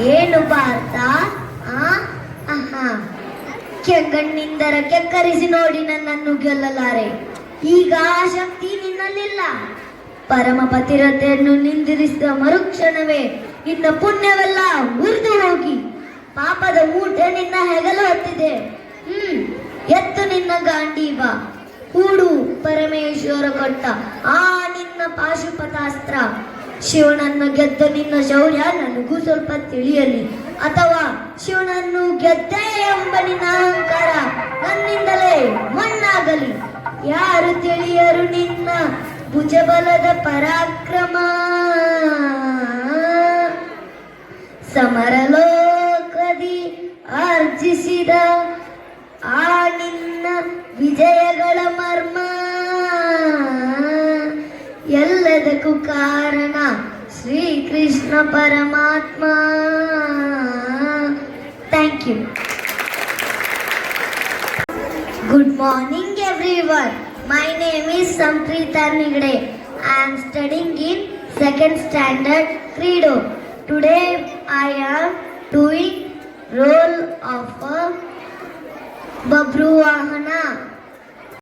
ಏನು ಭಾರತ? ಕೆಂಗಣ್ಣಿಂದರ ಕೆಕ್ಕರಿಸಿ ನೋಡಿ ನನ್ನನ್ನು ಗೆಲ್ಲಲಾರೆ. ಈಗ ಆ ಶಕ್ತಿ ನಿನ್ನಲ್ಲಿಲ್ಲ. ಪರಮ ಪತಿರತೆಯನ್ನು ನಿಂದಿರಿಸಿದ ಮರುಕ್ಷಣವೇ ನಿನ್ನ ಪುಣ್ಯವೆಲ್ಲ ಉರಿದು ಹೋಗಿ ಪಾಪದ ಮೂಟೆ ನಿನ್ನ ಹೆಗಲು ಹೊತ್ತಿದೆ. ಎತ್ತು ನಿನ್ನ ಗಾಂಡೀವ, ಹೂಡು ಪರಮೇಶ್ವರ ಕೊಟ್ಟ ಆ ನಿನ್ನ ಪಾಶುಪತಾಸ್ತ್ರ. ಶಿವನನ್ನು ಗೆದ್ದ ನಿನ್ನ ಶೌರ್ಯ ನನಗೂ ಸ್ವಲ್ಪ ತಿಳಿಯಲಿ, ಅಥವಾ ಶಿವನನ್ನು ಗೆದ್ದೆ ಎಂಬ ನಿನ್ನ ಅಹಂಕಾರ ನನ್ನಿಂದಲೇ ಮಣ್ಣಾಗಲಿ. ಯಾರು ತಿಳಿಯರು ನಿನ್ನ ಭುಜಬಲದ ಪರಾಕ್ರಮ. ಸಮರಲೋಕದಿ ಆರ್ಜಿಸಿದ ಆ ನಿನ್ನ ವಿಜಯಗಳ ಮರ್ಮ. ಎಲ್ಲದಕ್ಕೂ ಕಾರಣ ಶ್ರೀಕೃಷ್ಣ ಪರಮಾತ್ಮ. Thank you. Good morning everyone. My name is Sampreeta Nigde. I am studying in 2nd standard Credo. Today I am doing role of a Babru Vahana.